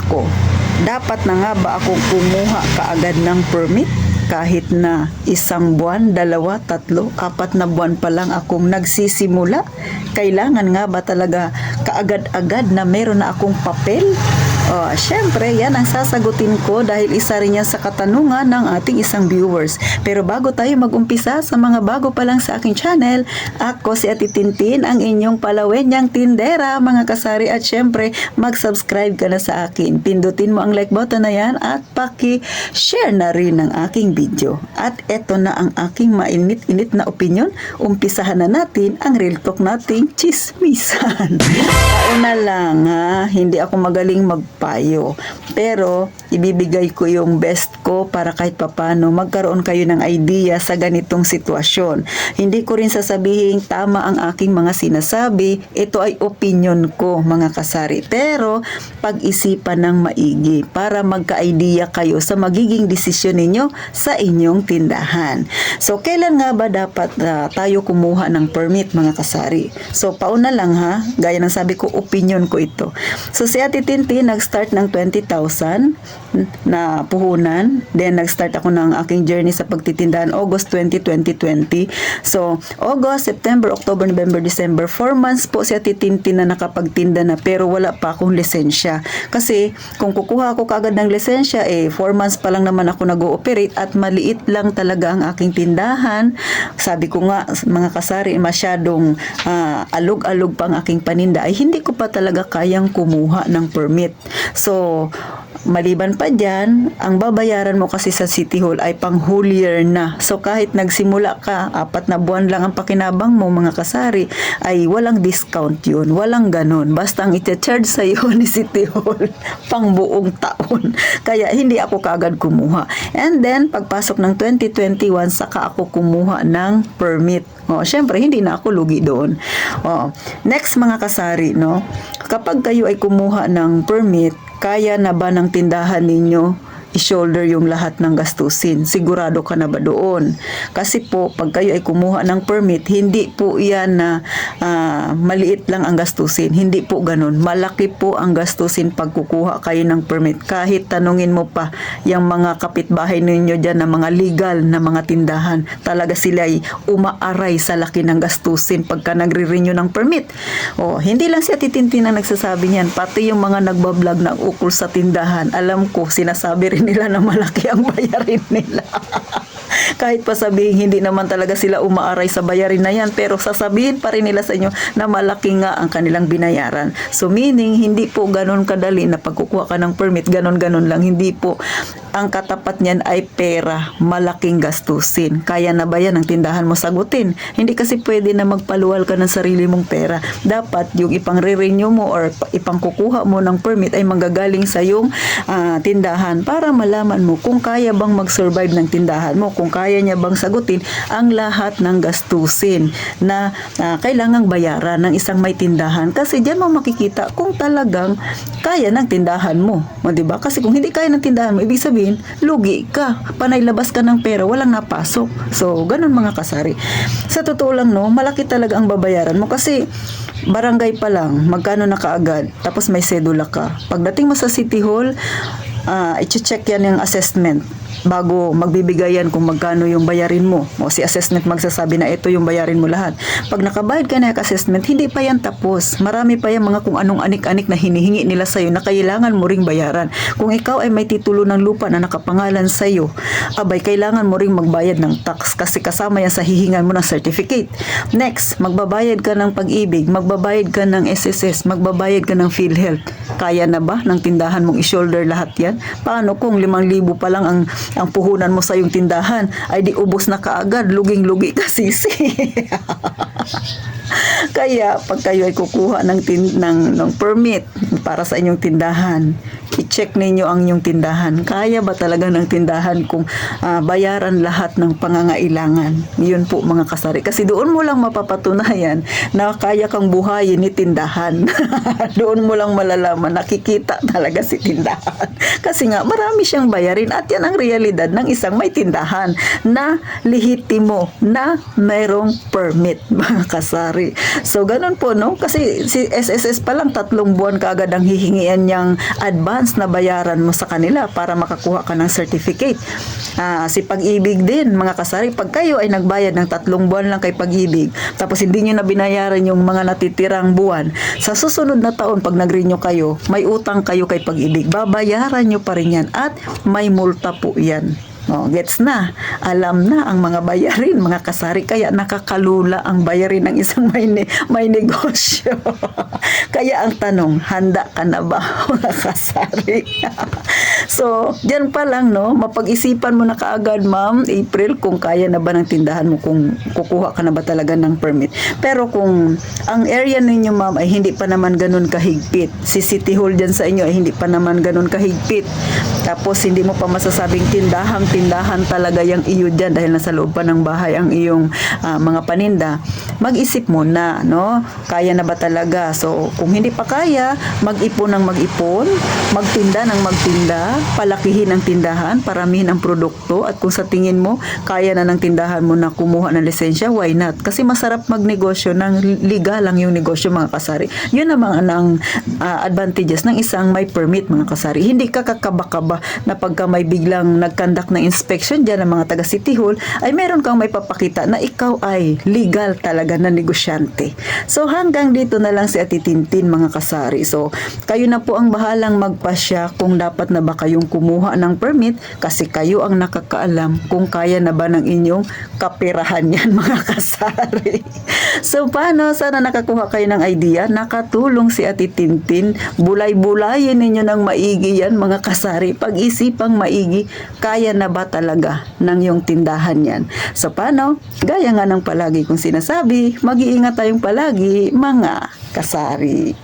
ko, dapat na nga ba akong kumuha kaagad ng permit? Kahit na 1 buwan, 2, 3, 4 na buwan pa lang akong nagsisimula? Kailangan nga ba talaga kaagad-agad na meron na akong papel? Syempre, yan ang sasagutin ko dahil isa rin yan sa katanungan ng ating isang viewers. Pero bago tayo mag-umpisa, sa mga bago pa lang sa aking channel, ako si Ate Tintin, ang inyong palawenyang tindera, mga kasari. At syempre, mag-subscribe ka na sa akin. Pindutin mo ang like button na yan at paki-share na rin ng aking video. At eto na ang aking mainit-init na opinion. Umpisahan na natin ang real talk nating chismisan. Pauna lang ha, hindi ako magaling magpayo. Pero ibibigay ko yung best ko para kahit papano magkaroon kayo ng idea sa ganitong sitwasyon. Hindi ko rin sasabihin tama ang aking mga sinasabi. Ito ay opinion ko, mga kasari. Pero pag-isipan ng maigi para magka-idea kayo sa magiging desisyon ninyo sa inyong tindahan. So, kailan nga ba dapat tayo kumuha ng permit, mga kasari? So, pauna lang ha, gaya ng sabi ko, opinion ko ito. So, si Ate Tintin nag-start ng 20,000 na puhunan. Then, nag-start ako ng aking journey sa pagtitindahan August 2020. So, August, September, October, November, December, 4 months po si Ate Tintin na nakapagtinda na pero wala pa akong lisensya. Kasi, kung kukuha ako kaagad ng lisensya, 4 months pa lang naman ako nag-ooperate at maliit lang talaga ang aking tindahan. Sabi ko nga, mga kasari, masyadong alog-alog pa ang aking paninda ay hindi ko pa talaga kayang kumuha ng permit. So, maliban pa dyan, ang babayaran mo kasi sa City Hall ay pang whole year na. So, kahit nagsimula ka, 4 na buwan lang ang pakinabang mo, mga kasari, ay walang discount yun. Walang ganon. Basta ang iti-charge sa'yo ni City Hall pang buong taon. Kaya, hindi ako kaagad kumuha. And then, pagpasok ng 2021, saka ako kumuha ng permit. Syempre, hindi na ako lugi doon. Next, mga kasari, no? Kapag kayo ay kumuha ng permit, kaya na ba ng tindahan ninyo i-shoulder yung lahat ng gastusin? Sigurado ka na ba doon? Kasi po, pag kayo ay kumuha ng permit, hindi po yan na maliit lang ang gastusin. Hindi po ganun. Malaki po ang gastusin pag kukuha kayo ng permit. Kahit tanungin mo pa yung mga kapitbahay ninyo dyan na mga legal na mga tindahan, talaga sila ay umaaray sa laki ng gastusin pagka nagre-renew ng permit. Hindi lang si Ate Tintin ang nagsasabi niyan. Pati yung mga nagbablog na ukol sa tindahan, alam ko, sinasabi rin nila na malaki ang bayarin nila. Kahit pa sabihin hindi naman talaga sila umaaray sa bayarin na yan, pero sasabihin pa rin nila sa inyo na malaki nga ang kanilang binayaran. So meaning, hindi po ganon kadali na pagkukuha ka ng permit, ganon-ganon lang. Hindi po. Ang katapat niyan ay pera, malaking gastusin. Kaya na ba yan ang tindahan mo sagutin? Hindi kasi pwede na magpaluwal ka ng sarili mong pera. Dapat yung ipang-re-renew mo or ipang-kukuha mo ng permit ay manggagaling sa yung tindahan para malaman mo kung kaya bang mag-survive ng tindahan mo, kung kaya niya bang sagutin ang lahat ng gastusin na kailangang bayaran ng isang may tindahan. Kasi diyan mo makikita kung talagang kaya ng tindahan mo. Diba? Kasi kung hindi kaya ng tindahan mo, ibig sabihin, lugi ka. Panay labas ka ng pera, walang napasok. So, ganun, mga kasari. Sa totoo lang, no, malaki talaga ang babayaran mo kasi barangay pa lang, magkano na kaagad, tapos may sedula ka. Pagdating mo sa City Hall, i-check yan yung assessment bago magbibigay yan kung magkano yung bayarin mo. Si assessment magsasabi na ito yung bayarin mo lahat. Pag nakabayad ka na yung assessment, hindi pa yan tapos. Marami pa yan mga kung anong anik-anik na hinihingi nila sa'yo na kailangan mo ring bayaran. Kung ikaw ay may titulo ng lupa na nakapangalan sa'yo, abay, kailangan mo ring magbayad ng tax kasi kasama yan sa hihingan mo ng certificate. Next, magbabayad ka ng pag-ibig, magbabayad ka ng SSS, magbabayad ka ng PhilHealth. Kaya na ba ng tindahan mong i-shoulder lahat yan? Paano kung 5,000 pa lang ang puhunan mo sa yung tindahan, ay di ubos na kaagad, luging-lugi ka sisi. Kaya pag kayo ay kukuha ng permit para sa inyong tindahan, i-check ninyo ang inyong tindahan. Kaya ba talaga ng tindahan kung bayaran lahat ng pangangailangan? Yun po, mga kasari. Kasi doon mo lang mapapatunayan na kaya kang buhayin ni tindahan. Doon mo lang malalaman, nakikita talaga si tindahan. Kasi nga, marami siyang bayarin at yan ang realidad ng isang may tindahan na lehitimo, na mayroong permit, mga mga kasari. So, ganun po, no? Kasi si SSS pa lang 3 buwan kaagad ang hihingian niyang advance na bayaran mo sa kanila para makakuha ka ng certificate. Si Pag-ibig din, mga kasari, pag kayo ay nagbayad ng 3 buwan lang kay Pag-ibig, tapos hindi nyo na binayaran yung mga natitirang buwan, sa susunod na taon, pag nag-renew kayo, may utang kayo kay Pag-ibig, babayaran nyo pa rin yan at may multa po yan. Gets na. Alam na ang mga bayarin, mga kasari. Kaya nakakalula ang bayarin ng isang may negosyo. Kaya ang tanong, handa ka na ba, mga kasari? So, dyan pa lang, no? Mapag-isipan mo na kaagad, Ma'am April, kung kaya na ba ng tindahan mo, kung kukuha ka na ba talaga ng permit. Pero kung ang area ninyo, Ma'am, ay hindi pa naman ganun kahigpit, si City Hall dyan sa inyo ay hindi pa naman ganun kahigpit, tapos hindi mo pa masasabing tindahan talaga yung iyo dyan dahil nasa loob pa ng bahay ang iyong mga paninda, mag-isip mo na, no? Kaya na ba talaga? So, kung hindi pa kaya, mag-ipon ng mag-ipon, magtinda ng magtinda, palakihin ang tindahan, paramihin ang produkto, at kung sa tingin mo, kaya na ng tindahan mo na kumuha ng lisensya, why not? Kasi masarap magnegosyo ng legal lang yung negosyo, mga kasari. Yun naman ang advantages ng isang may permit, mga kasari. Hindi ka kakaba-kaba na pagka may biglang nag-conduct ng inspection dyan ng mga taga City Hall, ay meron kang may papakita na ikaw ay legal talaga na negosyante. So, hanggang dito na lang si Ate Tintin, mga kasari. So, kayo na po ang bahalang magpasya kung dapat na ba kayong kumuha ng permit, kasi kayo ang nakakaalam kung kaya na ba ng inyong kapirahan yan, mga kasari. So, paano? Sana nakakuha kayo ng idea. Nakatulong si Ate Tintin. Bulay-bulayin ninyo ng maigi yan, mga kasari. Pag-isipang maigi, kaya na ba talaga ng yung tindahan yan? So, paano? Gaya nga ng palagi kong sinasabi, mag-iingat tayong palagi, mga kasari.